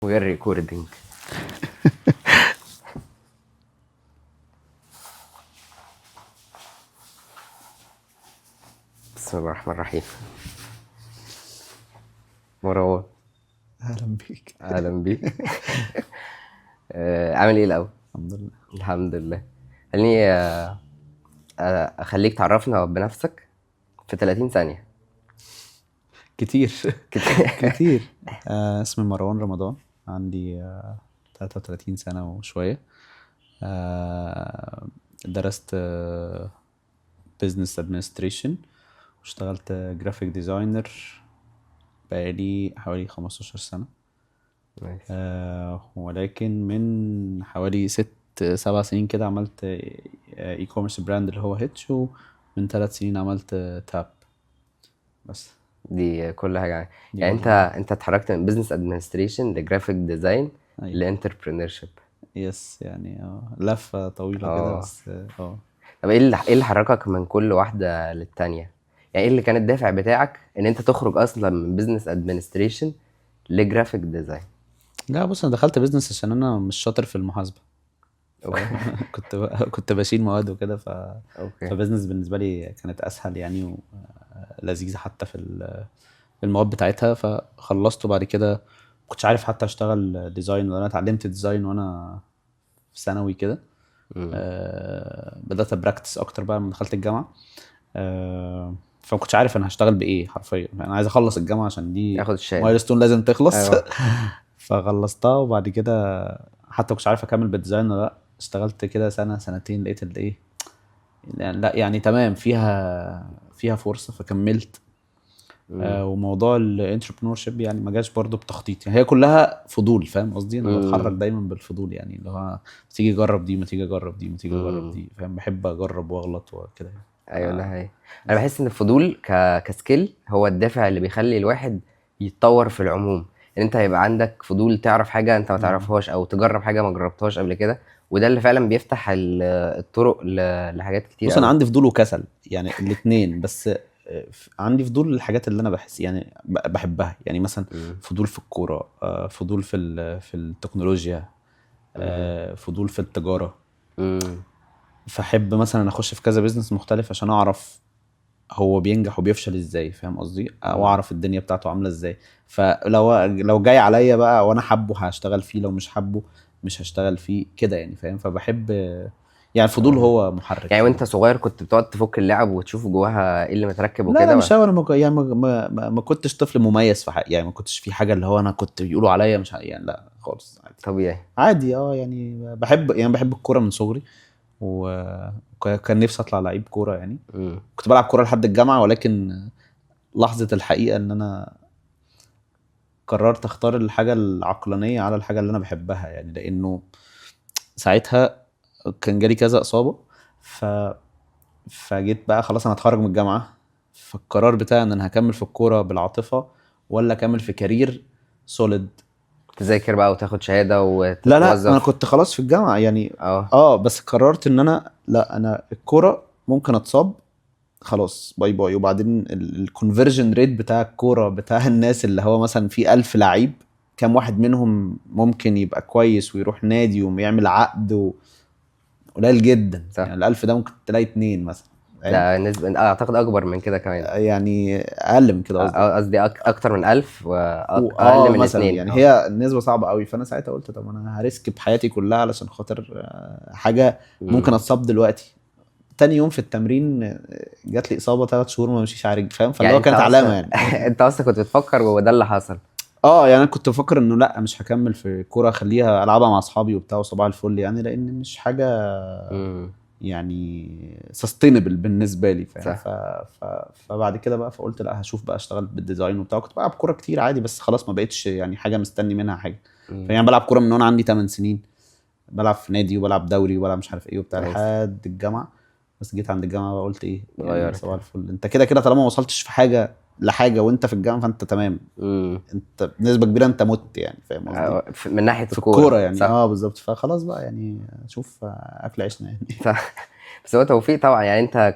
وغير ريكوردينج. بسم الله الرحمن الرحيم. مروان، اهلا بيك. اهلا بيك. عامل ايه الاول؟ الحمد لله. الحمد لله. خليني اخليك تعرفنا بنفسك في 30 ثانية. كتير. كت- كتير. اسمي مروان رمضان، عندي 33 سنة وشوية. درست بزنس ادمنستريشن واشتغلت جرافيك ديزاينر بقالي حوالي 15 سنة. نايس. ولكن من حوالي 6-7 سنين كده عملت اي كوميرس براند اللي هو هيتش، ومن 3 سنين عملت تاب. بس دي كل حاجة دي يعني كل انت حاجة. انت اتحركت من بزنس ادمنستريشن لجرافيك ديزاين ايوه. لانتربرينور شيب. يس يعني لفة طويلة كده اه، بس طب ايه اللي حركك من كل واحدة للتانية؟ يعني ايه اللي كان الدافع بتاعك ان انت تخرج اصلا من بزنس ادمنستريشن لجرافيك ديزاين؟ لا بص، انا دخلت بيزنس عشان انا مش شاطر في المحاسبة. اوكي. كنت بشيل مواد وكده اوكي. فبيزنس بالنسبة لي كانت اسهل يعني، ولذيذة حتى في المواد بتاعتها. فخلصته بعد كده كنتش عارف حتى اشتغل ديزاين، وانا اتعلمت ديزاين وانا في ثانوي كده. مم. بدأت براكتس اكتر بقى لما دخلت الجامعة. فما كنتش عارف انا هشتغل بايه حرفيا. انا عايز اخلص الجامعه عشان دي اخد الشهادة. مايلستون لازم تخلص. ايوه. فخلصتها وبعد كده حتى كنتش عارف اكمل بالديزاين ولا لا. اشتغلت كده سنه سنتين، لقيت الايه يعني لا يعني تمام، فيها فرصه فكملت. مم. وموضوع الانتربرنور شيب يعني ما جاش برضو بتخطيط، يعني هي كلها فضول. فاهم قصدي؟ انا بتحرك مم. دايما بالفضول، يعني اللي هو تيجي اجرب دي، ما تيجي اجرب دي، ما تيجي اجرب مم. دي. فاهم؟ بحب اجرب واغلط وكده يعني. ايوه، ده آه، هي. انا بس. بحس ان الفضول كسكيل هو الدافع اللي بيخلي الواحد يتطور في العموم. ان انت يبقى عندك فضول تعرف حاجة انت ما مم. تعرفهاش او تجرب حاجة ما جربتهاش قبل كده، وده اللي فعلا بيفتح الطرق لحاجات كتير بص، انا قوي. عندي فضول وكسل يعني الاتنين، بس عندي فضول للحاجات اللي انا بحس يعني بحبها. يعني مثلا مم. فضول في الكوره، فضول في التكنولوجيا، مم. فضول في التجاره. مم. فاحب مثلا اخش في كذا بيزنس مختلف عشان اعرف هو بينجح وبيفشل ازاي. فاهم قصدي؟ او مم. اعرف الدنيا بتاعته عامله ازاي. فلو جاي عليا بقى وانا حبه هشتغل فيه، لو مش حبه مش هشتغل فيه كده يعني. فاهم؟ فبحب يعني الفضول اه، هو محرك يعني فيهم. وانت صغير كنت بتقعد تفك اللعب وتشوف جواها ايه اللي متركب لا لا، وكده مش هو انا يعني ما كنتش طفل مميز في حاجه، يعني ما كنتش في حاجه اللي هو انا كنت بيقولوا عليا مش يعني، لا خالص، عادي. طبيعي. عادي يعني بحب الكوره من صغري، وكان نفسي اطلع لعيب كوره يعني. مم. كنت بلعب كوره لحد الجامعه، ولكن لحظه الحقيقه ان انا قررت اختار الحاجه العقلانيه على الحاجه اللي انا بحبها، يعني لانه ساعتها كان جالي كذا اصابه. ف فجيت بقى خلاص انا هتخرج من الجامعه، فالقرار بتاعي ان انا هكمل في الكوره بالعاطفه ولا اكمل في كارير سوليد. تذاكر بقى وتاخد شهادة لا انا وتتوظف. كنت خلاص في الجامعه يعني. اه. بس قررت ان انا لا، انا الكوره ممكن اتصاب، خلاص باي باي. وبعدين الكونفرجن ريت بتاع الكوره بتاع الناس اللي هو مثلا في 1000 لعيب، كام واحد منهم ممكن يبقى كويس ويروح نادي ويعمل عقد قليل جدا. صح. يعني الألف ده ممكن تلاقي 2 مثلا. فاهم؟ ده نسبة اعتقد اكبر من كده كمان. يعني اقل من كده قصدي. قصدي اكتر من 1000 واقل من مثلا اتنين. يعني اه. هي النسبه صعبه قوي. فانا ساعتها قلت طب انا هريسك بحياتي كلها علشان خاطر حاجه ممكن مم. اتصاب دلوقتي. تاني يوم في التمرين جات لي اصابه 3 شهور ما مشيش عارج. فاهم؟ فاللي يعني هو انت كانت علامه اصلا يعني. انت اصلا كنت بتفكر وده اللي حصل. يعني انا كنت بفكر انه لا، مش هكمل في كوره، اخليها العبها مع اصحابي وبتاع وصباح الفل يعني، لان مش حاجه مم. يعني سستينبل بالنسبه لي. فاهم؟ صح. فبعد كده بقى فقلت لا، هشوف بقى اشتغل بالديزاين وبتاع. كنت بلعب كوره كتير عادي، بس خلاص ما بقتش يعني حاجه مستني منها حاجه. مم. فيعني بلعب كوره من وانا عندي 8 سنين، بلعب في نادي وبلعب دوري وبلعب مش عارف ايه وبتاع نايس. لحد الجامعه. بس جيت عند الجامعه بقى قلت ايه يعني، غيرت. صباح الفل، انت كده كده طالما ما وصلتش في حاجه لحاجه وانت في الجامعه فانت تمام. مم. انت بنسبه كبيره انت مت يعني. فاهم قصدي؟ من ناحية في الكورة الكوره يعني. صح. بالظبط. فخلاص بقى يعني شوف اكل عيشنا يعني. صح. بس هو توفيق طبعا، يعني انت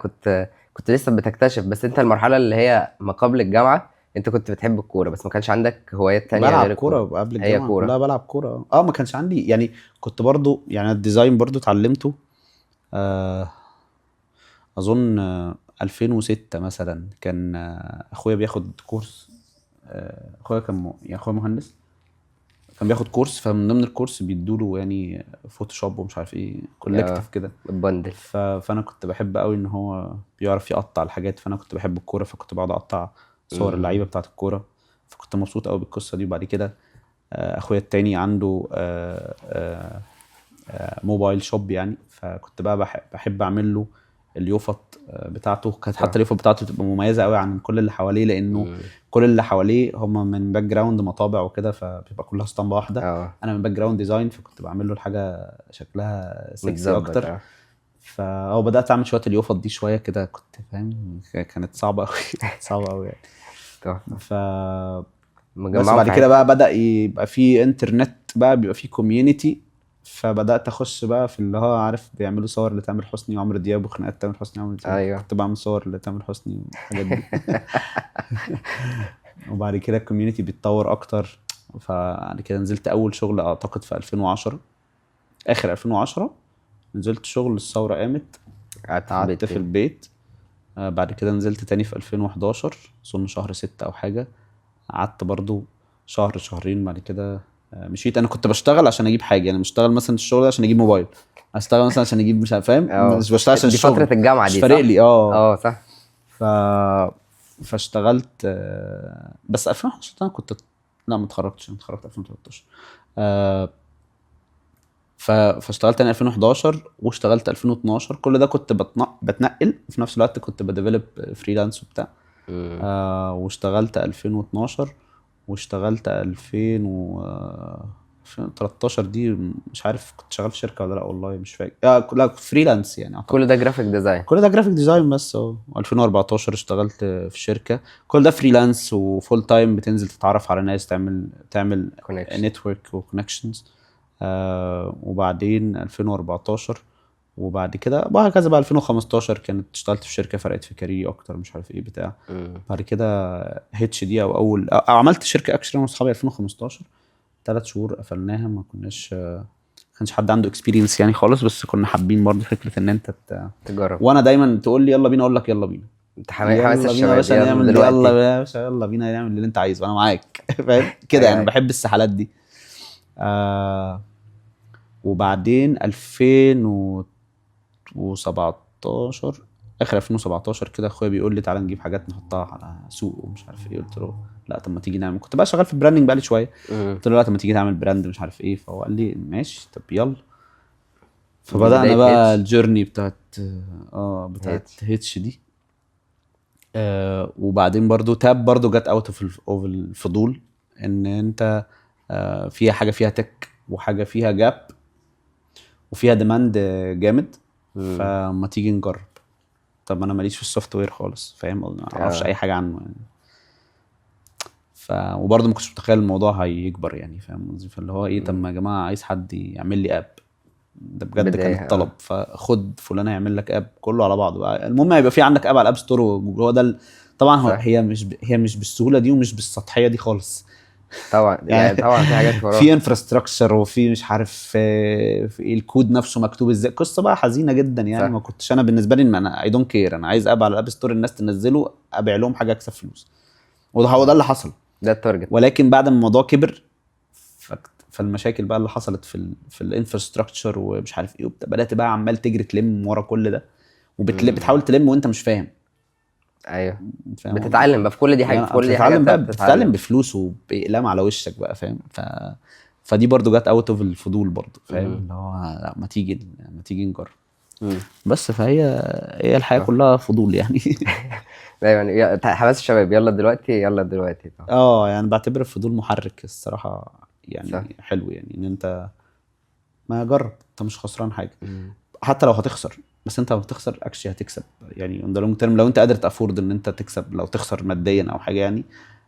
كنت لسه بتكتشف، بس انت المرحلة اللي هي ما قبل الجامعة انت كنت بتحب الكوره بس ما كانش عندك هوايات تانية بلعب غير الكوره؟ كوره قبل هي الجامعه كوره. كلها بلعب كوره. ما كانش عندي يعني، كنت برضو يعني الديزاين برضو اتعلمته آه، اظن 2006 مثلا. كان اخويا بياخد كورس. اخويا كان يعني اخويا مهندس، كان بياخد كورس، فمن ضمن الكورس بيدوله يعني فوتوشوب ومش عارف ايه كولكتيف اه كده. البندل. فانا كنت بحب قوي ان هو بيعرف يقطع الحاجات، فانا كنت بحب الكوره، فكنت بقعد اقطع صور امم. اللعيبه بتاعت الكوره. فكنت مبسوط قوي بالقصه دي. وبعد كده اخويا التاني عنده موبايل شوب يعني، فكنت بقى بحب اعمل له اليوفط بتاعته. كانت حتى اه. اليوفط بتاعته تبقى مميزه قوي عن كل اللي حواليه، لانه امم. كل اللي حواليه هم من باك جراوند مطابع وكده، فبيبقى كلها اسطمبه واحده. اه انا من باك جراوند ديزاين، فكنت بعمل له الحاجه شكلها سكسي متظبط اكتر. اه. فهو بدات اعمل شويه اليوفط دي شويه كده، كنت فاهم كانت صعبه قوي كانت صعبه قوي يعني. تحفه. ف بس مجمعهم بعد في كده حياتك. بقى بدأ يبقى في انترنت بقى، بيبقى في كوميونتي. فبدأت أخش بقى في اللي هو عارف بيعملوا صور لتامر حسني وعمرو دياب وخناقات تامر حسني وعمرو دياب، ايوه. كنت بعمل صور لتامر حسني والحاجات دي. وبعد كده الكوميونتي بيتطور أكتر. فبعد كده نزلت أول شغل أعتقد في 2010، آخر 2010 نزلت شغل الثورة قامت. قعدت في قعدت البيت في تاني. البيت. بعد كده نزلت تاني في 2011 أظن شهر 6 أو حاجة. قعدت برضو شهر شهرين. بعد كده مشيت. انا كنت بشتغل عشان اجيب حاجه يعني، بشتغل مثلا الشغل ده عشان اجيب موبايل، اشتغل مثلا عشان اجيب مش عارف فاهم، اه مش بشتغل عشان دي فتره الشغل. الجامعه مش دي فارق صح؟ لي اه صح. ف فاشتغلت بس 2011 انا كنت، لا ما اتخرجتش، انا اتخرجت 2013. آه، فاشتغلت انا 2011 واشتغلت 2012. كل ده كنت بتنقل، وفي نفس الوقت كنت بديفلوب فريلانس وبتاع. امم. واشتغلت 2012 واشتغلت 2013 دي مش عارف كنت شغال في شركة ولا لا، والله مش فاكر. لا فريلانس يعني اعتقد. كل ده جرافيك ديزاين. كل ده جرافيك ديزاين بس. 2014 اشتغلت في شركة. كل ده فريلانس وفول تايم، بتنزل تتعرف على ناس، تعمل كونكشن. نتورك وكونكشنز. وبعدين 2014 وبعد كده وهكذا بقى. 2015 كانت اشتغلت في شركة فرقت في كاريري اكتر مش عارف ايه بتاع. امم. بعد كده هيتش دي او عملت شركة اكشن انا واصحابي 2015. 3 شهور قفلناها. ما كانش حد عنده اكسبيرينس يعني خالص، بس كنا حابين برضه فكرة ان انت تجرب. وانا دايما تقول لي يلا بينا، اقول لك يلا بينا. انت حماس يلا بينا يا الشباب باشا يلا نعمل، يلا دلوقتي. يا باشا يلا بينا نعمل اللي انت عايزه، انا معاك. فاهم كده ايوه يعني، ايوه. بحب السحلات دي. آه وبعدين 2017، اخر 2017 كده اخويا بيقول لي تعالى نجيب حاجات نحطها على سوق ومش عارف ايه. قلت له لا طب ما تيجي نعمل. كنت بقى شغال في براندنج بقى لي شويه. امم. قلت له لا طب ما تيجي تعمل براند مش عارف ايه. فهو قال لي ماشي طب يلا. دي فبدأنا بدايه بقى هيتش. الجيرني بتاعت هيتش. هيتش دي. وبعدين برضو تاب برضو جت اوت اوف الفضول ان انت فيها حاجه فيها تك وحاجه فيها جاب وفيها ديماند جامد. امم. فما تيجي نجرب. طب انا ماليش في السوفت وير خالص فاهم، ما اعرفش اه اي حاجه عنه يعني. وبرضه ما كنتش متخيل الموضوع هيكبر يعني فاهم قصدي. فاللي هو ايه، طب ما يا جماعه عايز حد يعمل لي اب، ده بجد كان بدايه الطلب. اه. فخد فلان يعمل لك اب كله على بعضه بقى. المهم هيبقى في عندك اب على الاب ستور وجوجل. هو ده طبعا صح. هي مش بالسهوله دي ومش بالسطحيه دي خالص. طبعا يعني يعني طبعا في حاجات في وراها. انفراستراكشر وفي مش عارف في إيه الكود نفسه مكتوب ازاي. قصه بقى حزينه جدا يعني. ما صح. كنتش انا بالنسبه لي ان انا اي دونت كير، انا عايز اب على الاب ستور الناس تنزله ابيع لهم حاجه اكسب فلوس. وده هو ده اللي حصل. ده التارجت. ولكن بعد ما الموضوع كبر فالمشاكل بقى اللي حصلت في الانفراستراكشر ومش عارف ايه وبتاع، بدات بقى عمال تجري تلم ورا كل ده امم. بتحاول تلم وانت مش فاهم. ايوه. فاهم قصدي؟ بتتعلم بقى في كل دي حاجه، يعني في كل دي حاجه بتتعلم انت بقى، بتتعلم بتتعلم. بفلوس وباقلام على وشك بقى فاهم. فدي برضو جت اوت اوف الفضول برضو فاهم، امم. اللي هو لا ما تيجي نجرب. امم. بس هي الحياه صح. كلها فضول يعني. دايما حماس الشباب يلا دلوقتي يلا دلوقتي طبعا. يعني بعتبر الفضول محرك الصراحه صح. يعني. حلو يعني ان انت ما جرب، انت مش خسران حاجه. امم. حتى لو هتخسر، بس انت لو هتخسر اكشلي هتكسب يعني. اون ذا لونج تيرم لو انت قادر تافورد ان انت تكسب، لو تخسر ماديا او حاجه يعني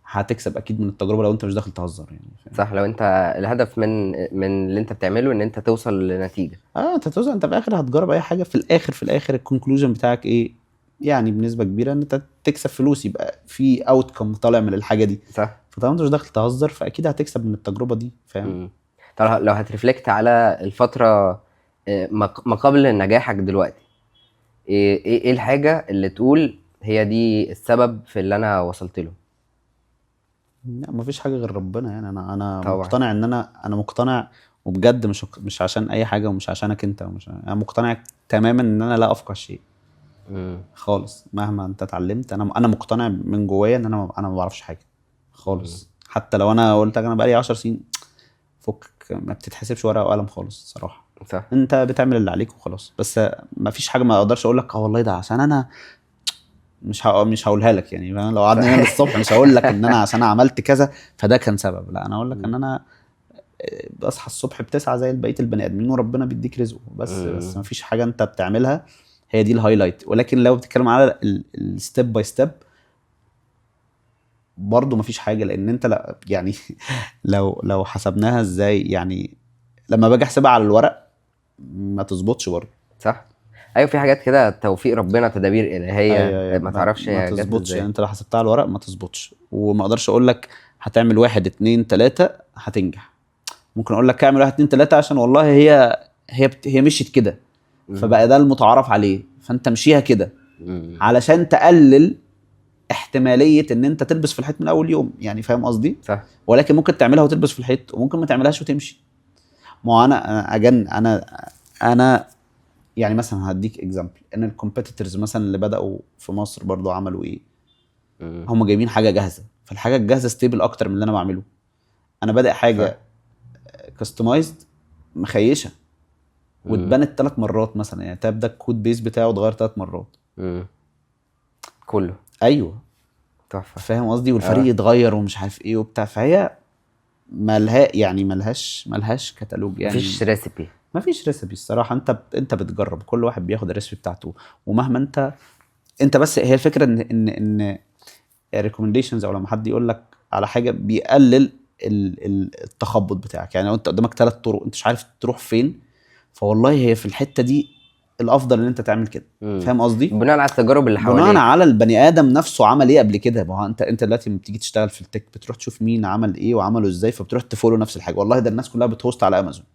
هتكسب اكيد من التجربه لو انت مش داخل تهزر يعني فاهم. صح. لو انت الهدف من اللي انت بتعمله ان انت توصل لنتيجه. انت توزع، انت في الاخر هتجرب اي حاجه. في الاخر الكونكلوجن بتاعك ايه؟ يعني بنسبه كبيره ان انت تكسب فلوس، يبقى في اوتكم طالع من الحاجه دي. صح. فطالما انت مش داخل تهزر فاكيد هتكسب من التجربه دي، فاهم؟ مم. طب لو هترفلكت على الفترة ما قبل نجاحك دلوقتي، ايه الحاجة اللي تقول هي دي السبب في اللي انا وصلت له؟ لا مفيش حاجه غير ربنا يعني. انا طبعا. مقتنع ان انا مقتنع، وبجد مش عشان اي حاجه ومش عشانك انت، انا مقتنع تماما ان انا لا افقه شيء مم. خالص مهما انت اتعلمت. انا مقتنع من جوايا ان انا ما بعرفش حاجه مم. خالص. حتى لو انا قلت لك انا بقالي 10 سنين، فكك، ما بتتحسبش ورقه وقلم خالص صراحه. صح. انت بتعمل اللي عليك وخلاص. بس ما فيش حاجه ما اقدرش اقول لك اه والله ده عشان انا مش هقولها لك يعني. فاهم؟ لو قعدنا هنا صح. للصبح مش هقول لك ان انا عشان انا عملت كذا فده كان سبب. لا انا اقول لك مم. ان انا بصحى الصبح بتسعة زي بقيه البني ادمين وربنا بيديك رزقه. بس ما مم. فيش حاجه انت بتعملها هي دي الهايلايت. ولكن لو بتتكلم على الستيب باي ستيب برضه ما فيش حاجه. لان انت لا يعني لو حسبناها ازاي يعني، لما باجي احسبها على الورق ما تظبطش برضه. صح. ايوه، في حاجات كده توفيق ربنا، تدابير ايوه الهيه، ايوه ما ما, تعرفش ما هي جت تظبطش يعني. ازاي. انت لو حسبتها على الورق ما تظبطش. وما اقدرش اقول لك هتعمل واحد اتنين تلاته هتنجح. ممكن اقول لك اعمل واحد اتنين تلاته عشان والله هي مشيت كده، مم. فبقى ده المتعارف عليه، فانت مشيها كده مم. علشان تقلل احتماليه ان انت تلبس في الحيط من اول يوم يعني. فاهم قصدي؟ صح. ولكن ممكن تعملها وتلبس في الحيط، وممكن ما تعملهاش وتمشي. ما هو انا يعني مثلا هديك اكزامبل ان الكومبيتيتورز مثلا اللي بداوا في مصر برضو عملوا ايه. مم. هم جايبين حاجه جاهزه، فالحاجه الجاهزه ستيبل اكتر من اللي انا بعمله. انا بادئ صح. حاجه كاستمايزد مخيشه، مم. واتبنت 3 مرات مثلا يعني. تبدا الكود بيس بتاعه اتغير 3 مرات. مم. كله. ايوه تحفه. فاهم قصدي. والفريق اه. اتغير ومش عارف ايه وبتاع. فهي ملها يعني ملهاش كتالوج مفيش يعني. ريسيبي. مفيش ريسبي الصراحه. انت بتجرب، كل واحد بياخد الريسبي بتاعته. ومهما انت بس هي الفكره ان ريكومنديشنز او لما حد يقول لك على حاجه بيقلل التخبط بتاعك. يعني لو انت قدامك 3 طرق انت مش عارف تروح فين، فوالله هي في الحته دي الافضل ان انت تعمل كده. مم. فاهم قصدي؟ بناء على التجارب اللي بناء حواليك. على البني ادم نفسه عمل ايه قبل كده. ما هو انت دلوقتي لما بتيجي تشتغل في التك بتروح تشوف مين عمل ايه وعمله ازاي، فبتروح تفولو نفس الحاجه. والله ده الناس كلها بتهوست على امازون،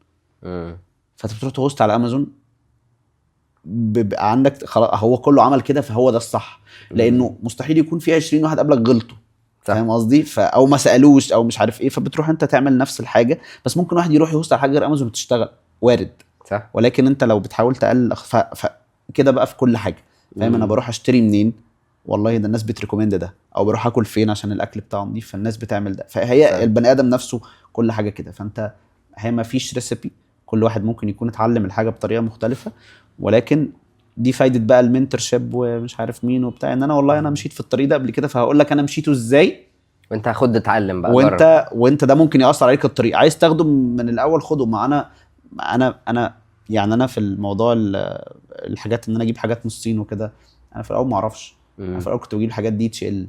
مم. فانت بتروح تهوست على امازون بيبقى عندك خلاص هو كله عمل كده فهو ده الصح. مم. لانه مستحيل يكون في 20 واحد قبلك غلطوا. صح. فاهم قصدي؟ او ما سالوش او مش عارف ايه، فبتروح انت تعمل نفس الحاجه. بس ممكن واحد يروح يهوست على حاجه غير امازون وتشتغل، وارد. صح. ولكن انت لو بتحاول تقلل كده بقى في كل حاجه. فاهم؟ انا مم. بروح اشتري منين؟ والله ده الناس بتريكومند ده. او بروح اكل فين عشان الاكل بتاعه نضيف فالناس بتعمل ده. فهي صح. البني ادم نفسه كل حاجه كده. فانت هي ما فيش ريسيبي. كل واحد ممكن يكون اتعلم الحاجه بطريقه مختلفه. ولكن دي فايده بقى المنتور شيب ومش عارف مين وبتاع، ان انا والله انا مم. مشيت في الطريق ده قبل كده فهقول لك انا مشيته ازاي. وانت هاخد اتعلم بقى، جرب. وانت ده ممكن ياثر عليك الطريق. عايز تاخده من الاول خده. ما انا يعني انا في الموضوع الحاجات ان انا اجيب حاجات من الصين وكده. انا في الاول ما اعرفش. انا في مم. الاول كنت بجيب حاجات دي اتش ال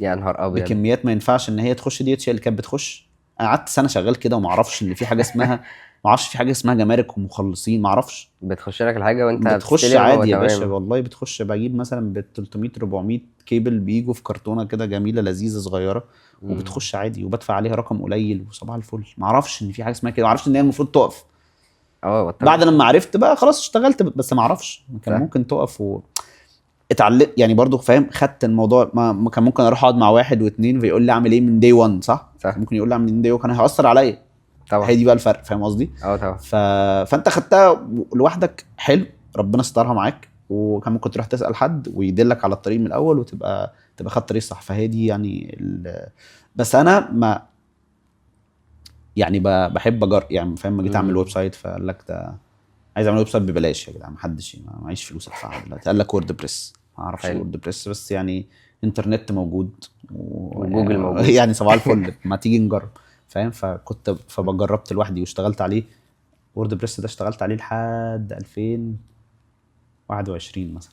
يا نهار ابيض. بكميات ما ينفعش ان هي تخش. دي اتش ال كانت بتخش. انا قعدت سنه شغال كده وما اعرفش ان في حاجه اسمها، ما اعرفش في حاجه اسمها جمارك ومخلصين. ما اعرفش. بتخش لك الحاجه وانت بتخش بتستلم عادي يا باشا. وتمام. والله بتخش بجيب مثلا ب 300 400 كيبل بيجوا في كرتونه كده جميله لذيذه صغيره. مم. وبتخش عادي وبدفع عليها رقم قليل وصباح الفل. ما اعرفش ان في حاجه اسمها كده. ما اعرفش ان هي المفروض تقف. اه، بعد طبعا. لما عرفت بقى خلاص اشتغلت. بس ما اعرفش كان صح. ممكن تقف اتعلم يعني برضو. فاهم؟ خدت الموضوع. ما كان ممكن اروح اقعد مع واحد واثنين فيقول لي اعمل ايه من دي 1 صح. صح. كان ممكن يقول لي اعمل من دي 1 كان هيأثر عليا. طبعا. هي دي بقى الفرق. فاهم قصدي؟ اه، طبعا. فانت خدتها لوحدك حلو. ربنا سترها معاك. وكان ممكن تروح تسأل حد ويدلك على الطريق من الاول تبقى خدت طريق صح. فهي دي يعني بس انا ما يعني بحب يعني. فاهم؟ ما جيت اعمل ويب مم. سايت فقال لك ده عايز اعمل ويب سايت ببلاش. يا جدعان ما حدش معيش فلوس ادفعها دلوقتي. قال لك وورد بريس. ما اعرفش ايه حلو. وورد بريس بس يعني انترنت موجود وجوجل موجود. يعني صباح الفل ما تيجي نجرب. فاهم؟ فجربت لوحدي واشتغلت عليه. وورد بريس ده اشتغلت عليه لحد 2021 مثلا.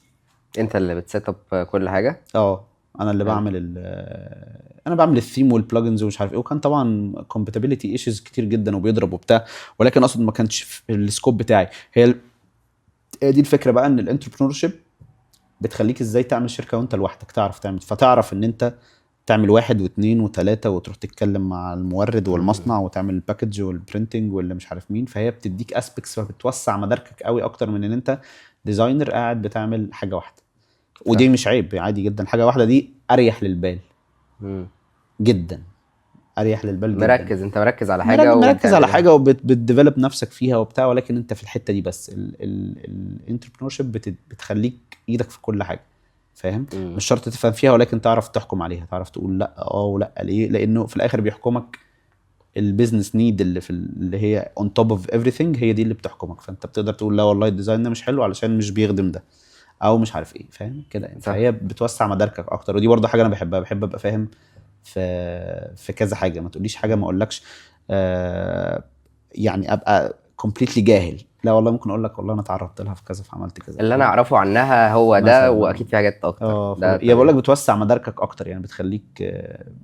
انت اللي بتسيت اب كل حاجه؟ انا اللي حلو. بعمل انا بعمل الثيم والبلجنز ومش عارف ايه. وكان طبعا compatibility ايشوز كتير جدا وبيضرب وبتاع. ولكن اقصد ما كانش في السكوب بتاعي. هي دي الفكره بقى ان الانتربرنور شيب بتخليك ازاي تعمل شركه وانت لوحدك، تعرف تعمل، فتعرف ان انت تعمل واحد واثنين وثلاثة، وتروح تتكلم مع المورد والمصنع وتعمل الباكج والبرينتنج واللي مش عارف مين. فهي بتديك اسبكتس، فبتوسع مداركك قوي اكتر من ان انت ديزاينر قاعد بتعمل حاجة واحدة. ودي صح. مش عيب، عادي جدا. حاجة واحدة دي اريح للبال مم. جدا، اريح للبال جدا. مركز، انت مركز على حاجه مركز على وبتعملها. حاجة وبتديفلوب نفسك فيها وبتاع، ولكن انت في الحتة دي بس. الانتربرنور شيب بتخليك ايدك في كل حاجة، فاهم؟ مم. مش شرط تفهم فيها، ولكن تعرف تحكم عليها، تعرف تقول لا ولا ليه، لانه في الاخر بيحكمك البيزنس نيد اللي اللي هي اون توب اوف everything، هي دي اللي بتحكمك. فانت بتقدر تقول لا والله الديزاين ده مش حلو علشان مش بيخدم ده، او مش عارف ايه، فاهم كده يعني. صح. فهي بتوسع مداركك اكتر، ودي برضه حاجه انا بحبها. بحب ابقى فاهم في كذا حاجه، ما تقوليش حاجه ما اقولكش يعني ابقى كومبليتلي جاهل. لا والله ممكن اقول لك والله انا اتعرضت لها في كذا فعملت كذا، اللي انا فاهم؟ اعرفه عنها هو ده، مثلا واكيد في حاجات اكتر. ده يا بقول لك تمام. بتوسع مداركك اكتر، يعني بتخليك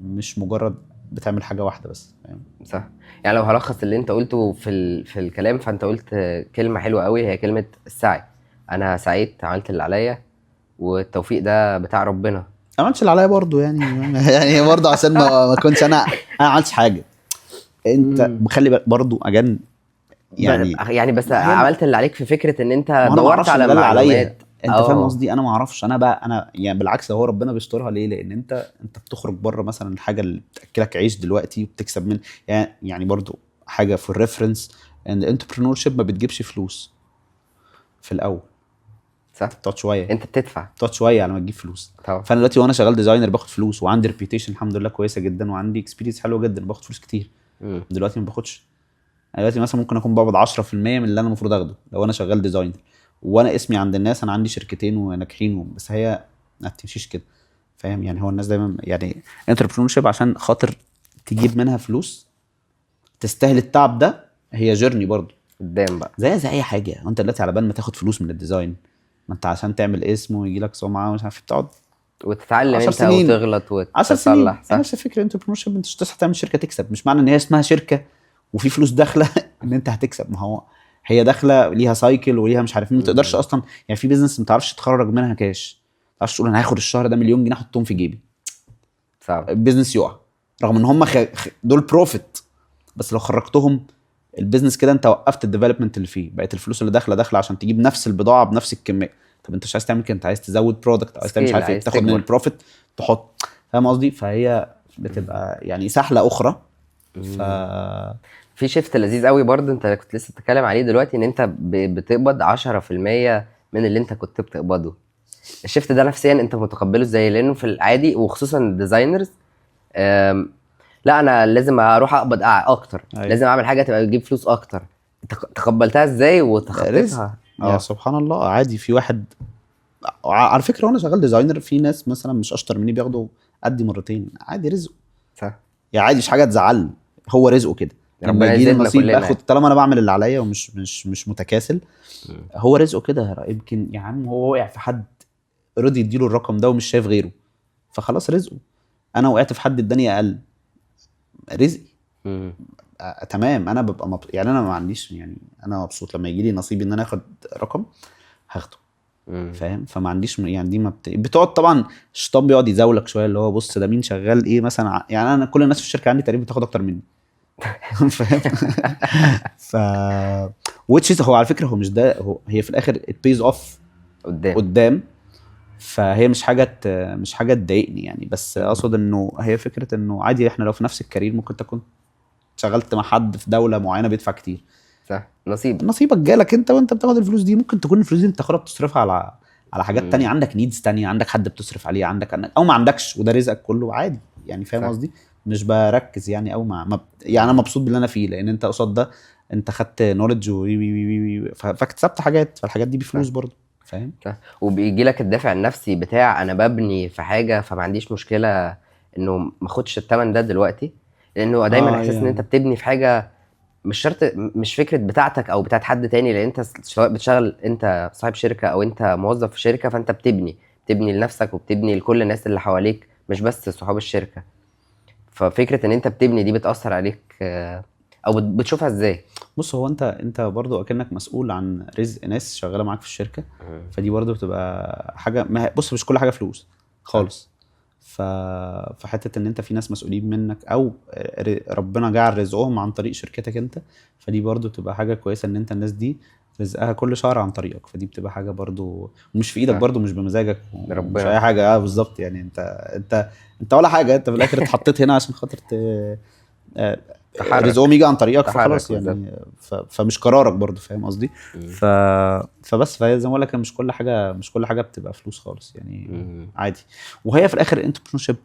مش مجرد بتعمل حاجه واحده بس، فاهم؟ صح. يعني لو هلخص اللي انت قلته في الكلام، فانت قلت كلمه حلوه قوي، هي كلمه السعي. انا سعيت، عملت اللي عليا، والتوفيق ده بتاع ربنا. ما عملتش اللي عليا برضه يعني يعني برضه عشان ما كنتش انا ما عملتش حاجه. انت مم. خلي بالك برضه اجان يعني. يعني بس ما هي عملت اللي عليك في فكره ان انت ما انا ما دورت اعرفش ان على ده اللي عليا، معلومات. انت فاهم اه. قصدي؟ انا ما اعرفش. انا بقى انا يعني بالعكس، هو ربنا بيسترها ليه؟ لان انت بتخرج بره مثلا الحاجه اللي بتاكلك عيش دلوقتي وبتكسب من، يعني برضه حاجه في الريفرنس، ان الانتربرنور شيب ما بتجيبش فلوس في الاول. صح. بتقعد شويه، انت بتدفع. على ما تجيب فلوس. طبعا. فانا دلوقتي وانا شغال ديزاينر باخد فلوس، وعندي ريبيوتيشن الحمد لله كويسه جدا، وعندي اكسبيرينس حلوه جدا، باخد فلوس كتير. مم. دلوقتي ما باخدش. انا دلوقتي مثلا ممكن اكون بقبض 10% من اللي انا المفروض اخده لو انا شغال ديزاينر، وانا اسمي عند الناس انا عندي شركتين وناجحين، بس هي ما بتمشيش كده، فاهم يعني؟ هو الناس دايما يعني انتربرنور شيب عشان خاطر تجيب منها فلوس تستاهل التعب ده، هي جيرني برضو قدام بقى. زي اي حاجه. وانت دلوقتي على بال ما تاخد فلوس من الديزاين، ما انت عشان تعمل اسم ويجي لك سمعه ومش عارف بتقعد وتتعلم 10 انت سنين. وتغلط 10 سنين وتصلح. هي صح. نفس الفكره. انتربرنور شيب انت مش تصحى تعمل شركه تكسب، مش معنى ان هي اسمها شركه وفي فلوس داخله ان انت هتكسب. ما هو هي داخله ليها سايكل وليها مش عارف مين، ما تقدرش مم. اصلا يعني. في بيزنس ما تعرفش تخرج منها كاش، ما تعرفش تقول انا هاخد الشهر ده مليون جنيه احطهم في جيبي، صعب. البيزنس يقع. رغم ان هم دول بروفيت، بس لو خرجتهم البيزنس كده انت وقفت الديفلوبمنت اللي فيه، بقت الفلوس اللي داخله عشان تجيب نفس البضاعه بنفس الكميه. طب انت مش عايز تعمل كده، انت عايز تزود برودكت، او عايز تعمل مش سكيل، عارف ايه، عايز بتاخد من تكبر. البروفيت تحط، فاهم قصدي؟ فهي بتبقى يعني سحله اخرى. ف مم. في شيفت لذيذ قوي برضه انت كنت لسه بتتكلم عليه دلوقتي، ان انت بتقبض 10% من اللي انت كنت بتقبضه. الشيفت ده نفسيا انت متقبله ازاي؟ لانه في العادي وخصوصا الديزاينرز، لا انا لازم اروح اقبض اكتر، ايوه لازم اعمل حاجه تبقى تجيب فلوس اكتر. انت تقبلتها ازاي رزق. وتخطيتها؟ يا اه. سبحان الله، عادي. في واحد على فكره وانا شغال ديزاينر، في ناس مثلا مش اشطر مني بياخدوا قدي مرتين، عادي رزق. صح. يعني عادي، مش حاجه تزعل، هو رزقه كده. لما ربنا يجي لي يزيدنا نصيب كلنا. اخد، طالما انا بعمل اللي عليا ومش مش متكاسل، مم. هو رزقه كده. يمكن يا عم هو وقع في حد رضي يديله الرقم ده ومش شايف غيره، فخلاص رزقه. انا وقعت في حد اداني اقل، رزقي. مم. تمام. انا ببقى يعني انا ما عنديش يعني، انا مبسوط لما يجي لي نصيب ان انا اخد رقم هاخده، مم. فاهم؟ فما عنديش يعني دي ما بتقعد طبعا الشيطان بيقعد يزاولك شويه، اللي هو بص ده مين شغال ايه مثلا يعني انا كل الناس في الشركه عندي تقريبا بتاخد اكتر مني فاهم؟ ف هو على فكره هو مش ده، هي في الاخر it pays off قدام. قدام. فهي مش حاجه تضايقني يعني، بس اقصد انه هي فكره انه عادي احنا لو في نفس الكارير ممكن تكون شغلت مع حد في دوله معينه بيدفع كتير، صح. نصيب. نصيبك جالك انت وانت بتاخد الفلوس دي. ممكن تكون الفلوس دي انت تاخدها بتصرفها على حاجات تانية، مم. عندك نيدز تانية، عندك حد بتصرف عليه، او ما عندكش، وده رزقك كله عادي يعني، فاهم صح. قصدي؟ مش بركز يعني، او يعني انا مم. مبسوط باللي انا فيه، لان انت قصاد ده انت خدت نولج فاكتسبت حاجات، فالحاجات دي بفلوس صح. برضه، فاهم؟ صح. وبيجي لك الدافع النفسي بتاع انا ببني في حاجه، فما عنديش مشكله انه ما اخدش الثمن ده دلوقتي، لانه دايما اه احساس ان انت يعني بتبني في حاجه مش شرط، مش فكره بتاعتك او بتاعت حد تاني، لان انت سواء بتشتغل انت صاحب شركه او انت موظف في شركه، فانت بتبني لنفسك وبتبني لكل الناس اللي حواليك، مش بس صحاب الشركه. ففكره ان انت بتبني دي بتاثر عليك، او بتشوفها ازاي؟ بص، هو انت برضو اكنك مسؤول عن رزق ناس شغاله معاك في الشركه، فدي برضو بتبقى حاجه ما بص، مش كل حاجه فلوس خالص. ف... فحته ان انت في ناس مسؤولين منك، او ربنا جعل رزقهم عن طريق شركتك انت، فدي برضو بتبقى حاجه كويسه ان انت الناس دي رزقها كل شهر عن طريقك، فدي بتبقى حاجه برضو مش في ايدك، صح. برضو مش بمزاجك ومش ربنا. اي حاجه. بالظبط يعني انت ولا حاجه، انت في الاخر اتحطيت هنا عشان خاطر آه، رزقهم تحرك. يجي عن طريقك فخلاص تحرك بالظبط. يعني. فمش قرارك برضو، فاهم قصدي؟ مم. ف... فبس، فهي زي ما بقول لك، مش كل حاجه بتبقى فلوس خالص يعني، مم. عادي. وهي في الاخر انتربرنورشيب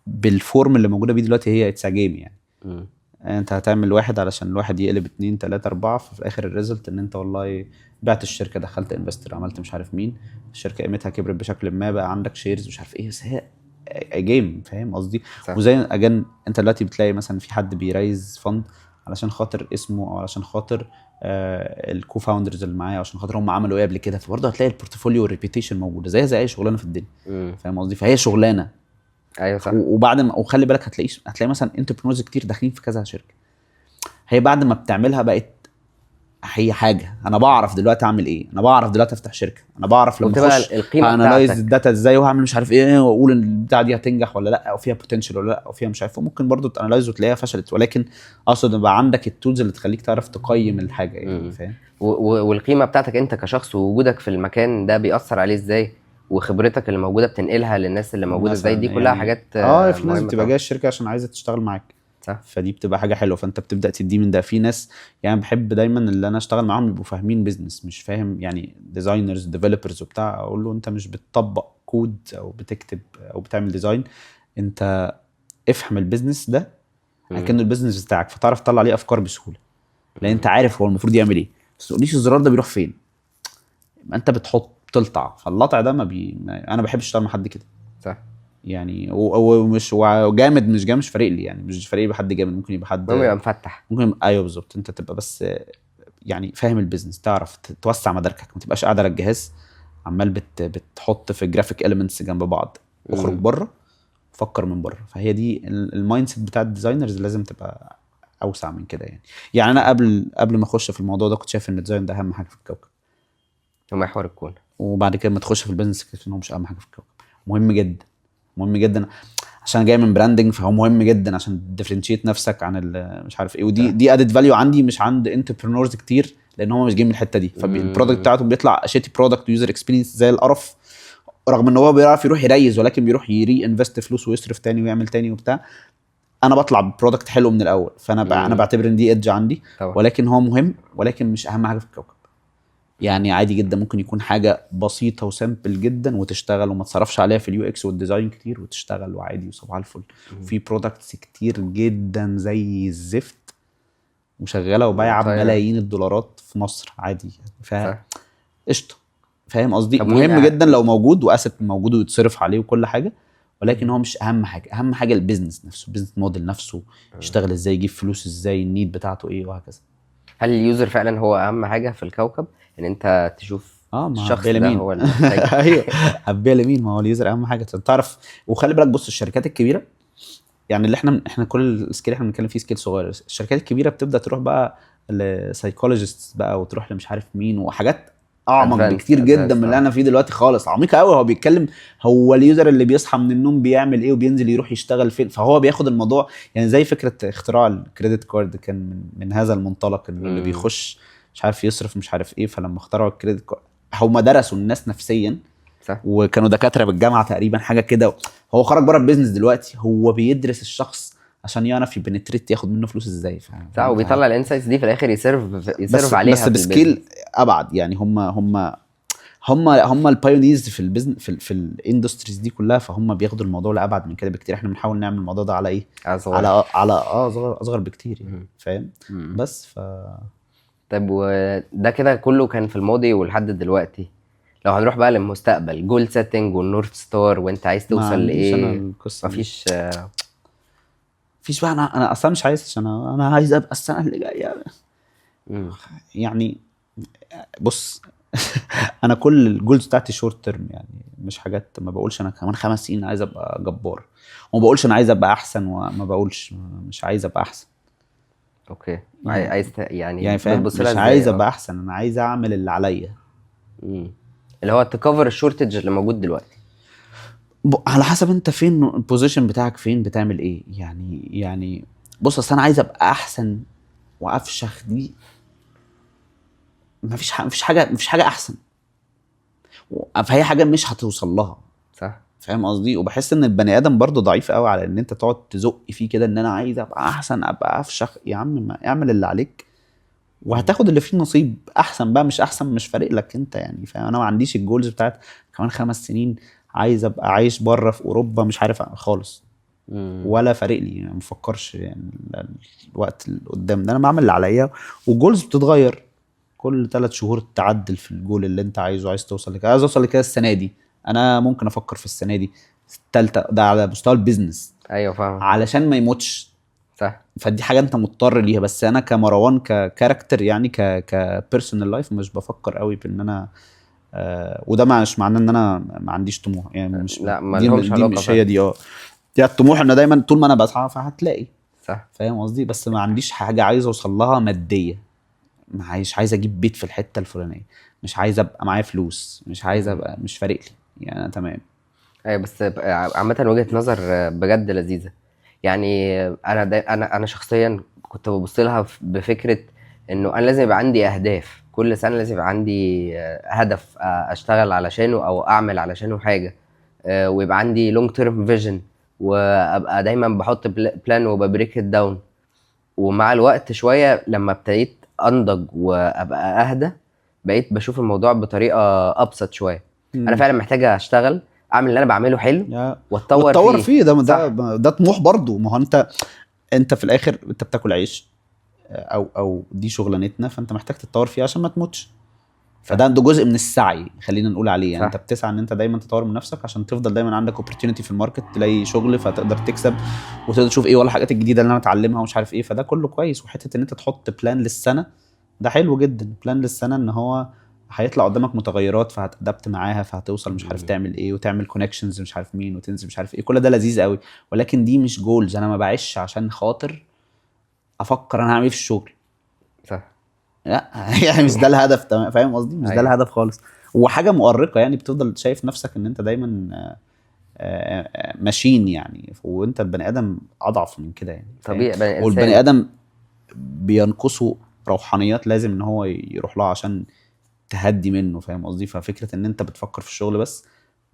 بالفورم اللي موجوده بيه دلوقتي هي اتس جيم يعني. مم. انت هتعمل واحد علشان الواحد يقلب اتنين تلاتة اربعة، ففي الاخر الريزلت ان انت والله بعت الشركة، دخلت انفستر، عملت مش عارف مين، الشركة قيمتها كبرت بشكل ما، بقى عندك شيرز مش عارف ايه، بس هي جيم، فاهم قصدي؟ صح. وزي اجان انت دلوقتي بتلاقي مثلا في حد بيرايز فند علشان خاطر اسمه، او علشان خاطر الكو فاوندرز اللي معاه، عشان خاطر هم عملوا ايه قبل كده، فبرضه هتلاقي البورتفوليو والريبيتيشن موجوده زي اي شغلانه في الدنيا، مم. فاهم قصدي؟ فهي شغلانه. ايوه صح. وبعد ما، وخلي بالك هتلاقي مثلا انتربرنورز كتير داخلين في كذا شركه، هي بعد ما بتعملها بقت هي حاجه، انا بعرف دلوقتي اعمل ايه، انا بعرف دلوقتي افتح شركه، انا بعرف لما وبتبقى اخش القيمه انالايز بتاعتك. الداتا ازاي، وهعمل مش عارف ايه، واقول ان البتاعه دي هتنجح ولا لا، او فيها بوتنشال ولا لا، او فيها مش عارف، ممكن برضو تانلايز وتلاقيها فشلت، ولكن اقصد يبقى عندك التولز اللي تخليك تعرف تقيم الحاجه يعني، مم. فاهم؟ والقيمه بتاعتك انت كشخص، ووجودك في المكان ده بيأثر عليه ازاي، وخبرتك اللي موجوده بتنقلها للناس اللي موجوده ازاي، دي مثلا كلها يعني حاجات في ناس مهمه بتبقى طبعا. جايه الشركه عشان عايزه تشتغل معاك، صح. فدي بتبقى حاجه حلوه، فانت بتبدا تدي من ده. في ناس يعني بحب دايما اللي انا اشتغل معاهم يبقوا فاهمين بيزنس، مش فاهم يعني ديزاينرز ديفلوبرز وبتاع، اقول له انت مش بتطبق كود او بتكتب او بتعمل ديزاين، انت افهم البيزنس ده مم. اكنه البيزنس بتاعك، فتعرف تطلع عليه افكار بسهوله، لان انت مم. عارف هو المفروض يعمل ايه، بس ما تقوليش الزرار ده بيروح فين، ما انت تلطع، فاللطع ده انا بحب اشتغل مع حد كده صح. يعني. ومش وجامد، مش جامد، مش فارق لي يعني، مش فارق لي بحد جامد، ممكن يبقى المهم حد، يبقى مفتح. ممكن ايوه بالظبط، انت تبقى بس يعني فاهم البيزنس، تعرف توسع مداركك، ما تبقاش قاعد على الجهاز عمال بتحط في جرافيك اليمنتس جنب بعض، اخرج مم. بره، فكر من بره. فهي دي المايند سيت بتاع الديزاينرز، لازم تبقى اوسع من كده يعني. يعني انا قبل ما اخش في الموضوع ده كنت شايف ان الديزاين ده اهم حاجه في الكوكب، ومحور الكون. وبعد كده ما تخش في البيزنس اكتشفت ان هو مش اهم حاجه في الكوكب. مهم جدا، مهم جدا، عشان جاي من براندنج، فهو مهم جدا عشان تديفرنشيت نفسك عن مش عارف ايه، ودي صح. دي ادد فاليو عندي مش عند انتربرنورز كتير، لان هم مش جايين من الحته دي، فالبرودكت مم. بتاعتهم بيطلع شيتي برودكت ويوزر اكسبيرينس زي القرف، رغم ان هو بيعرف يروح يريز، ولكن بيروح يري انفست فلوس ويصرف تاني ويعمل تاني وبتاع. انا بطلع ببرودكت حلو من الاول، انا مم. بعتبر ان دي ايدج عندي، طبعا. ولكن هو مهم، ولكن مش اهم حاجه في الكوكب. يعني عادي جدا ممكن يكون حاجه بسيطه وسامبل جدا وتشتغل، وما تصرفش عليها في اليو اكس والديزاين كتير، وتشتغل وعادي وصباح الفل. مم. في برودكتس كتير جدا زي الزفت وشغاله وبايعه وطايره. بملايين الدولارات في مصر عادي، صح. فقشطه، فاهم قصدي؟ طب مين مهم جدا لو موجود واسيت موجود ويتصرف عليه وكل حاجه، ولكن هو مش اهم حاجه. اهم حاجه البيزنس نفسه، البيزنس موديل نفسه، يشتغل ازاي، يجيب فلوس ازاي، النيد بتاعته ايه، وهكذا. هل اليوزر فعلا هو اهم حاجه في الكوكب، ان انت تشوف ما هتبيع الشخص ده لمين؟ هو اللي محتاج؟ ايوه، هتبيع لمين؟ ما هو اليوزر اهم حاجه تعرف. وخلي بالك، بص، الشركات الكبيره يعني اللي احنا كل السكيل احنا بنتكلم فيه سكيل صغير، الشركات الكبيره بتبدا تروح بقى لسايكولوجيست بقى، وتروح مش عارف مين، وحاجات اعمق ادفانسد بكتير جدا من اللي انا فيه دلوقتي خالص، عميقه قوي. هو بيتكلم، هو اليوزر اللي بيصحى من النوم بيعمل ايه وبينزل يروح يشتغل فين، فهو بياخد الموضوع يعني زي فكره اختراع الكريدت كارد كان من هذا المنطلق، انه اللي بيخش مش عارف يصرف مش عارف ايه، فلما اخترعوا الكريدت كارد هم درسوا الناس نفسيا، صح. وكانوا دكاتره بالجامعه تقريبا حاجه كده. هو خرج بره البيزنس دلوقتي، هو بيدرس الشخص عشان يعرف يبنتريت ياخد منه فلوس ازاي، صح. وبيطلع الانسايتس دي في الاخر يصرف بس عليها في البيزنس. بسكيل ابعد يعني. هم البايونيرز في البيزنس في الاندستريز دي كلها، فهم بياخدوا الموضوع لابعد من كده بكتير. احنا بنحاول نعمل الموضوع ده على ايه، اصغر. على اصغر بكتير يعني، مم. فاهم؟ مم. بس طيب، وده كده كله كان في الماضي ولحد دلوقتي. لو هنروح بقى للمستقبل، جول سيتنج والنورث ستار، وانت عايز ما توصل عنديش انا لايه؟ القصه دي. مفيش. مفيش بقى، انا اصلا مش عايز، عشان انا عايز ابقى السنه اللي جايه مم. يعني. بص، انا كل الجولز بتاعتي شورت تيرم يعني، مش حاجات، ما بقولش انا كمان 5 سنين عايز ابقى جبار، وما بقولش انا عايز ابقى احسن، وما بقولش مش عايز ابقى احسن. اوكي. يعني عايز يعني يعني فاهم، بتبص لها مش ازاي؟ عايز ابقى احسن، انا عايز اعمل اللي عليا. مم. اللي هو تكفر الشورتج اللي موجود دلوقتي. على حسب انت فين، البوزيشن بتاعك فين، بتعمل ايه يعني بص، اصل انا عايز ابقى احسن وافشخ دي، مفيش حاجه احسن، فهي حاجه مش هتوصل لها. صح. فاهم قصدي؟ وبحس ان البني ادم برضه ضعيف قوي على ان انت تقعد تزق فيه كده، ان انا عايز ابقى احسن، ابقى افشخ. يا عم ما اعمل اللي عليك مم. وهتاخد اللي فيه نصيب. احسن بقى مش احسن مش فارق لك انت يعني. فاهم؟ انا ما عنديش الجولز بتاعت كمان 5 سنين عايز ابقى عايش بره في اوروبا، مش عارف خالص، مم. ولا فارق لي يعني. ما بفكرش يعني الوقت اللي قدام ده، انا بعمل اللي عليا. والجولز بتتغير كل 3 شهور، تعدل في الجول اللي انت عايزه. عايز توصل لكده، عايز اوصل لكده السنه دي، انا ممكن افكر في السنه دي التالتة، ده على مستوى البيزنس ايوه فاهم. علشان ما يموتش. صح. فدي حاجه انت مضطر ليها. بس انا كمروان ككاركتر يعني كبيرسونال لايف مش بفكر قوي بان انا وده مش معناه ان انا ما عنديش طموح يعني. مش لا ما دي لهمش دي علاقه مش هي فعلا. دي دي الطموح، ان دايما طول ما انا بسعى فهتلاقي. صح. فاهم قصدي؟ بس ما عنديش حاجه عايز اوصل لها ماديه. مش عايز اجيب بيت في الحته الفلانيه، مش عايز ابقى معايا فلوس، مش عايز مم. ابقى، مش فارق لي يعني. انا تمام. ايوه بس عامة وجهة نظر بجد لذيذة. يعني انا شخصيا كنت ببص لها بفكرة انه انا لازم يبقى عندي اهداف كل سنة، لازم يبقى عندي هدف اشتغل علشانه او اعمل علشانه حاجة، ويبقى عندي لونج تيرم فيجن، وابقى دايما بحط بلان وببريك داون. ومع الوقت شوية لما ابتديت انضج وابقى اهدى، بقيت بشوف الموضوع بطريقة ابسط شوية. انا مم. فعلا محتاج اشتغل، اعمل اللي انا بعمله حلو واتطور وتطور فيه. فيه، ده صح. ده طموح برضو. ما هو انت في الاخر انت بتاكل عيش، او دي شغلانتنا، فانت محتاج تتطور فيها عشان ما تموتش. صح. ده جزء من السعي، خلينا نقول عليه يعني. انت صح. بتسعى ان انت دايما تطور من نفسك عشان تفضل دايما عندك اوبورتيونيتي في الماركت، تلاقي شغل فتقدر تكسب، وتقدر تشوف ايه ولا الحاجات الجديده اللي انا اتعلمها ومش عارف ايه. فده كله كويس. وحته ان انت تحط بلان للسنه، ده حلو جدا. بلان للسنه ان هو هيطلع قدامك متغيرات فهتدبت معاها، فهتوصل مش عارف مم. تعمل ايه، وتعمل كونكشنز مش عارف مين، وتنزل مش عارف ايه. كل ده لذيذ قوي. ولكن دي مش جولز. انا ما بعيش عشان خاطر افكر انا هعمل ايه في الشغل. صح. لا يعني مش ده الهدف. تمام؟ فاهم قصدي؟ مش ده ايوه الهدف خالص. وحاجه مؤرقه يعني. بتفضل شايف نفسك ان انت دايما ماشين يعني. وانت البني ادم اضعف من كده يعني. فاهم؟ طبيعي بني والبني انسان. ادم بينقصه روحانيات لازم ان هو يروح لها عشان تهدي منه. فاهم قصدي؟ ففكره ان انت بتفكر في الشغل بس،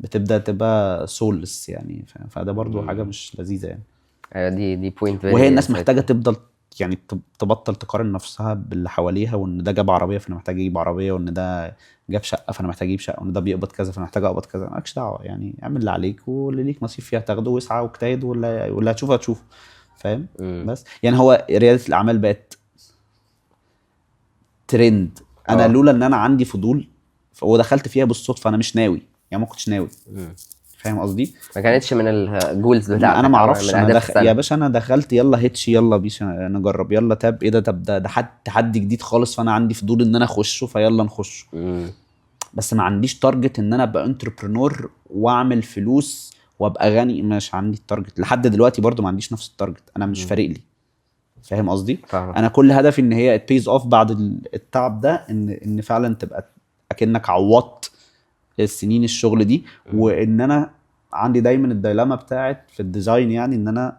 بتبدا تبقى سولس يعني. فده برضو حاجه مم. مش لذيذه يعني. ايوه دي بوينت وهي فيري الناس محتاجه انسايتفul. تفضل يعني تبطل تقارن نفسها باللي حواليها، وان ده جاب عربيه فانا محتاج اجيب عربيه، وان ده جاب شقه فانا محتاج اجيب شقه، وان ده بيقبض كذا فانا محتاج اقبض كذا. مالكش دعوه يعني. اعمل اللي عليك، واللي ليك نصيب فيها تاخده، واسعى واجتهد، واللي هتشوفه هتشوفه. فاهم؟ بس يعني هو رياده الاعمال بقت ترند. انا اه. لولا ان انا عندي فضول ودخلت فيها بالصدفه، انا مش ناوي يعني، ما كنتش ناوي. مم. فاهم قصدي؟ ما كانتش من الجولز ما انا ما بتاعتك او من اعرفش. اهداف يا السنة. باشا انا دخلت يلا هيتش، يلا بيش نجرب، يلا تاب ايه ده، طب ده تحدي جديد خالص، فانا عندي فضول ان انا اخشه، فيلا نخشه. مم. بس ما عنديش تارجت ان انا ابقى انتربرنور واعمل فلوس وابقى غني. مش عندي التارجت لحد دلوقتي، برضو ما عنديش نفس التارجت. انا مش مم. فارق لي. فاهم قصدي؟ فاهمك. انا كل هدفي ان هي بيز اوف بعد التعب ده، ان فعلا تبقى اكنك عوضت السنين الشغل دي. مم. وان انا عندي دايما الديلاما بتاعت في الديزاين يعني، ان انا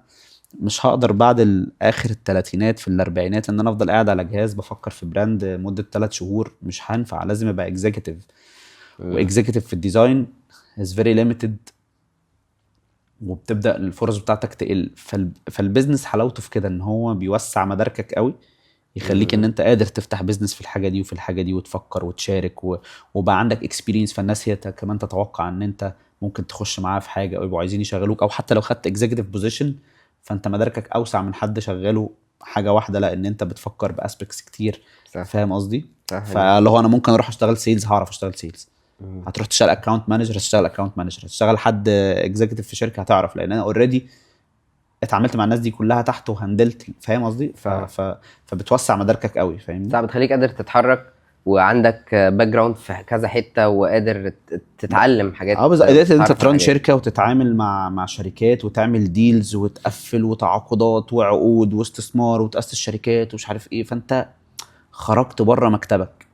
مش هقدر بعد اخر الثلاثينات في الاربعينات ان انا افضل قاعد على جهاز بفكر في براند مده 3 شهور. مش هينفع. لازم ابقى اكزيكتيف. مم. واكزيكتيف في الديزاين از فيري ليميتد، وبتبدا الفرص بتاعتك تقل. فالبيزنس حلاوته في كده ان هو بيوسع مداركك قوي، يخليك ان مم. انت قادر تفتح بيزنس في الحاجه دي وفي الحاجه دي، وتفكر وتشارك وبقى عندك اكسبيرينس. فالناس هي كمان تتوقع ان انت ممكن تخش معاها في حاجه، او يبقوا عايزين يشغلوك. او حتى لو خدت اكزيكتيف بوزيشن، فانت مداركك اوسع من حد شغاله حاجه واحده، لان انت بتفكر باسبكتس كتير. صح. فاهم قصدي؟ صح دي. فاللي هو انا ممكن اروح اشتغل سيلز، هعرف اشتغل سيلز. مم. هتروح تشتغل اكونت مانجر، هتشتغل اكونت مانجر. هتشتغل حد اكزيكتيف في شركه، هتعرف، لان انا اوريدي اتعاملت مع الناس دي كلها تحت وهندلت. فاهم قصدي؟ فاهم. فبتوسع مداركك قوي. فاهمني؟ صح بتخليك قادر تتحرك وعندك باك جراوند في كذا حته وقادر تتعلم حاجات بس قدرت ان انت وتعرف تران حاجات. شركه وتتعامل مع شركات وتعمل ديلز وتقفل وتعاقدات وعقود واستثمار وتاسس شركات ومش عارف ايه، فانت خرجت بره مكتبك.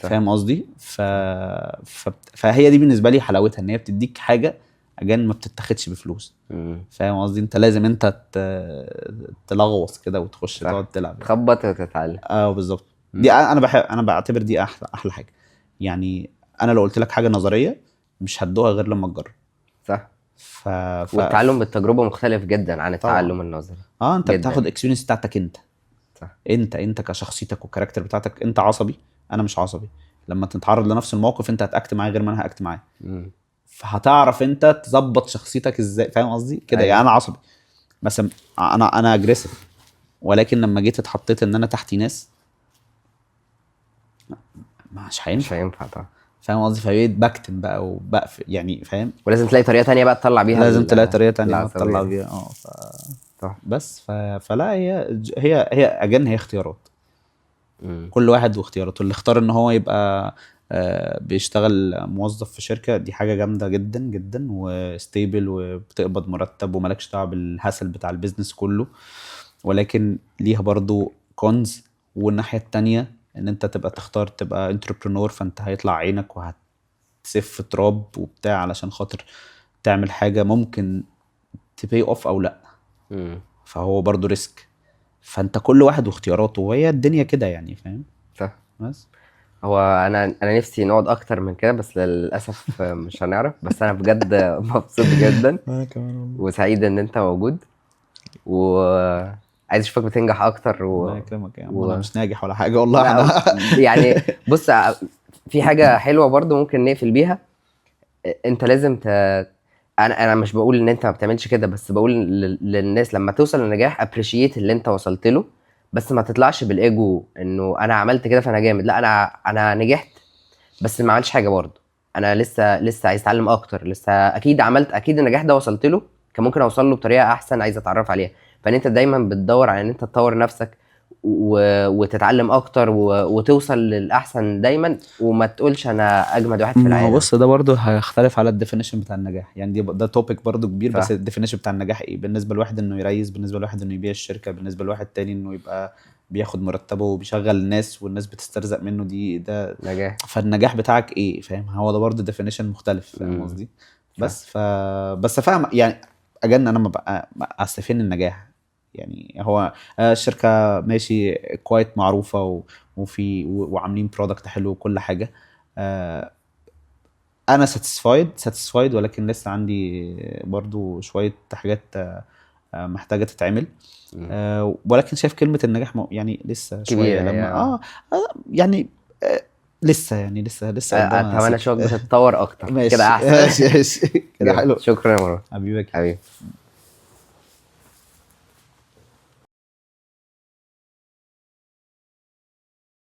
صح. فاهم قصدي؟ فهي دي بالنسبه لي حلاوتها، ان هي بتديك حاجه اجان ما بتتاخدش بفلوس. فاهم قصدي؟ انت لازم انت تلغوص كده وتخش صح. تقعد تلعب. تخبط وتتعلم. بالظبط. دي انا بحب، انا بعتبر دي احلى حاجه. يعني انا لو قلت لك حاجه نظريه مش هتدوها غير لما تجرب. صح. ف... والتعلم بالتجربه مختلف جدا عن طبعا. التعلم النظري. انت جداً. بتاخد اكسبيرينس بتاعتك انت. صح. انت كشخصيتك والكاركتر بتاعتك، انت عصبي انا مش عصبي، لما تتعرض لنفس الموقف انت هتاكت معايا غير ما انا هاكت معاه. فهتعرف انت تظبط شخصيتك ازاي. فاهم قصدي كده؟ أيوة. يعني انا عصبي بس انا اجريسيف، ولكن لما جيت اتحطيت ان انا تحتي ناس مش مش هينفع. هينفع طبعا. فاهم قصدي؟ فبقيت بكتم بقى وبقفل يعني. فاهم؟ ولازم تلاقي طريقه تانية بقى تطلع بيها لازم تلاقي طريقه تانية العصبية تطلع دي. بيها. صح. بس فلا هي اجن هي اختيارات. كل واحد واختياراته. اللي اختار ان هو يبقى بيشتغل موظف في شركه، دي حاجه جامده جدا جدا وستيبل وبتقبض مرتب ومالكش دعوه بالهاسل بتاع البيزنس كله، ولكن ليها برضو كونز. والناحيه التانية ان انت تبقى تختار تبقى انتربرنور، فانت هيطلع عينك وهتسف تراب وبتاع علشان خاطر تعمل حاجه ممكن تبي اوف او لا. فهو برضو ريسك. فانت كل واحد واختياراته، وهي الدنيا كده يعني. فاهم؟ صح. بس هو انا نفسي نقعد اكتر من كده بس للاسف مش هنعرف. بس انا بجد مبسوط جدا انا كمان والله. وسعيد ان انت موجود، وعايز اشوفك بتنجح اكتر الله يكرمك يا عم. و... انا مش ناجح ولا حاجه والله. لا انا يعني بص، في حاجة حلوة برضو ممكن نقفل بيها. انت لازم انا مش بقول ان انت ما بتعملش كده، بس بقول للناس لما توصل للنجاح ابريشيت اللي انت وصلت له، بس ما تطلعش بالايجو انه انا عملت كده فانا جامد. لا، انا نجحت بس ما عملتش حاجة برضو. انا لسه عايز اتعلم اكتر. لسه اكيد النجاح ده وصلت له، كان ممكن اوصل له بطريقة احسن عايز اتعرف عليها. فان انت دايما بتدور على ان انت تطور نفسك وتتعلم اكتر وتوصل للاحسن دايما، وما تقولش انا اجمد واحد في ما هو العالم. بص، ده برضه هيختلف على الديفينيشن بتاع النجاح. يعني ده توبيك برضه كبير. صح. بس الديفينيشن بتاع النجاح ايه بالنسبه لواحد؟ انه يريز. بالنسبه لواحد انه يبيع الشركه. بالنسبه لواحد تاني انه يبقى بياخد مرتبه وبيشغل الناس والناس بتسترزق منه. ده نجاح. فالنجاح بتاعك ايه؟ فاهم؟ هو ده برضه ديفينيشن مختلف. فاهم قصدي؟ بس بس فاهم يعني. اجن انا ما بقى اصل فين النجاح؟ يعني هو الشركه ماشي كويت معروفه وعاملين برودكت حلو وكل حاجه. انا ساتيسفايد، ولكن لسه عندي برضو شويه حاجات محتاجه تتعمل. ولكن شايف كلمه النجاح يعني لسه شويه كبيرة لما يا يعني لسه يعني لسه قدامنا اتمنى اشوفك بتتطور اكتر كده ماشي احسن. ماشي كده حلو. شكرا يا مروان حبيبك. حبيبي.